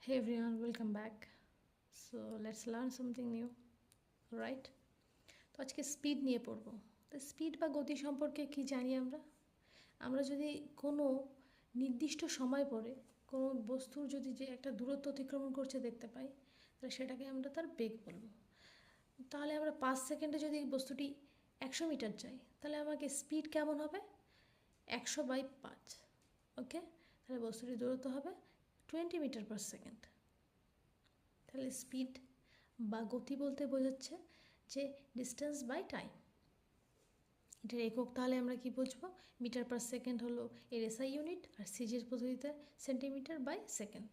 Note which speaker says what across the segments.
Speaker 1: Hey everyone, welcome back. So let's learn something new, right? তো আজকে speed নিয়ে পড়বো। তো স্পিড বা গতি সম্পর্কে কি জানি আমরা? আমরা যদি কোনো নির্দিষ্ট সময় পরে কোনো বস্তুর যদি যে একটা দূরত্ব অতিক্রমণ করছে দেখতে পাই, তাহলে সেটাকে আমরা তার বেগ বলবো। তাহলে আমরা 5 সেকেন্ডে যদি বস্তুটি 100 মিটার যাই, তাহলে আমাকে স্পিড কেমন হবে? 100/5। ওকে, তাহলে বস্তুটির দূরত্ব হবে 20 মিটার/সেকেন্ড। তাহলে স্পিড বা গতি বলতে বোঝাচ্ছে যে ডিস্টেন্স বাই টাইম। এটার একক তাহলে আমরা কি বুঝবো? মিটার/সেকেন্ড হলো এর এসআই ইউনিট, আর সিজির পদ্ধতিতে সেন্টিমিটার/সেকেন্ড।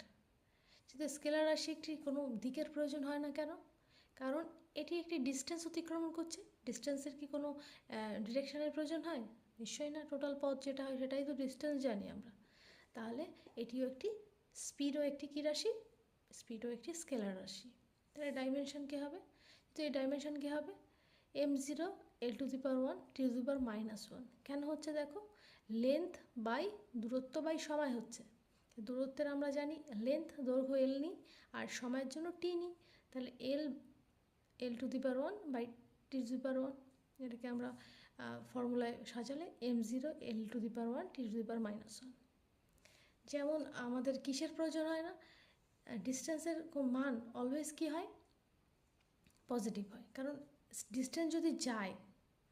Speaker 1: যদি স্কেলার রাশি একটি কোনো দিকের প্রয়োজন হয় না কেন? কারণ এটি একটি ডিস্টেন্স অতিক্রমণ করছে। ডিস্টেন্সের কি কোনো ডিরেকশনের প্রয়োজন হয়? নিশ্চয়ই না। টোটাল পথ যেটা হয় সেটাই তো ডিস্টেন্স জানি আমরা। তাহলে এটিও একটি স্পিডও একটি কী রাশি? স্পিডও একটি স্কেলার রাশি। তাহলে ডাইমেনশন কী হবে? তো এই ডাইমেনশন কী হবে? m0 l⁻1 t⁻−1। কেন হচ্ছে দেখো? লেন্থ বাই দূরত্ব বাই সময় হচ্ছে। দূরত্বের আমরা জানি লেন্থ, দৈর্ঘ্য এল নিই, আর সময়ের জন্য টি নিই। তাহলে l⁻1/t⁻1। এটাকে আমরা ফর্মুলায় সাজালে m0 l⁻1 t⁻−1। যেমন আমাদের কিসের প্রয়োজন হয় না? ডিস্টেন্সের মান অলওয়েজ কী হয়? পজিটিভ হয়। কারণ ডিস্টেন্স যদি যায়,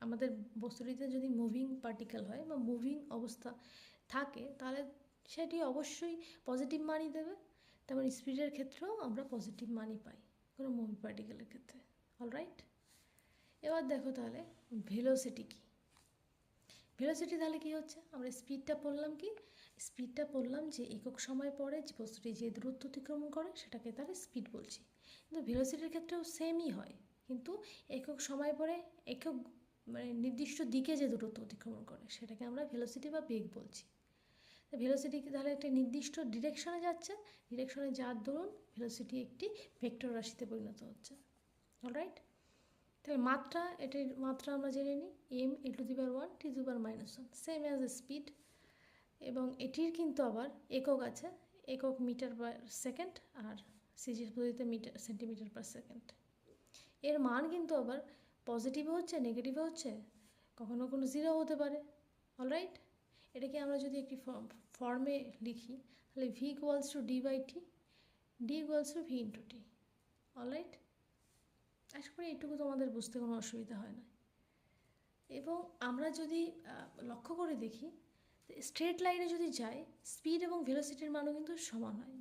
Speaker 1: আমাদের বস্তুটিতে যদি মুভিং পার্টিকেল হয় বা মুভিং অবস্থা থাকে, তাহলে সেটি অবশ্যই পজিটিভ মানই দেবে। তেমন স্পিডের ক্ষেত্রেও আমরা পজিটিভ মানই পাই কোনো মুভিং পার্টিকেলের ক্ষেত্রে। অলরাইট, এবার দেখো তাহলে ভেলোসিটি কী? ভেলোসিটি তাহলে কী হচ্ছে? আমরা স্পিডটা পড়লাম কি? স্পিডটা পড়লাম যে একক সময় পরে যে বস্তুটি যে দূরত্ব অতিক্রমণ করে সেটাকে তাহলে স্পিড বলছি। কিন্তু ভেলোসিটির ক্ষেত্রেও সেমই হয়, কিন্তু একক সময় পরে একক মানে নির্দিষ্ট দিকে যে দূরত্ব অতিক্রমণ করে সেটাকে আমরা ভেলোসিটি বা বেগ বলছি। ভেলোসিটি তাহলে একটা নির্দিষ্ট ডিরেকশনে যাচ্ছে, ডিরেকশনে যাওয়ার দরুন ভেলোসিটি একটি ভেক্টর রাশিতে পরিণত হচ্ছে। অলরাইট, তাহলে মাত্রা, এটির মাত্রা আমরা জেনে নিই m l⁻1 t⁻−1, same as speed. এবং এটির কিন্তু আবার একক আছে, একক মিটার/সেকেন্ড, আর সিজির পদ্ধতিতে মিটার সেন্টিমিটার/সেকেন্ড। এর মান কিন্তু আবার পজিটিভও হচ্ছে, নেগেটিভও হচ্ছে, কখনো কোনো জিরো হতে পারে। অলরাইট, এটাকে আমরা যদি একটি ফর্মে লিখি, তাহলে v=d/t, d=v/t। অলরাইট, আশা করি এটুকু তোমাদের বুঝতে কোনো অসুবিধা হয় না। এবং আমরা যদি লক্ষ্য করে দেখি, স্ট্রেট লাইনে যদি যাই, স্পিড এবং ভেলোসিটির মানও কিন্তু সমান হয়।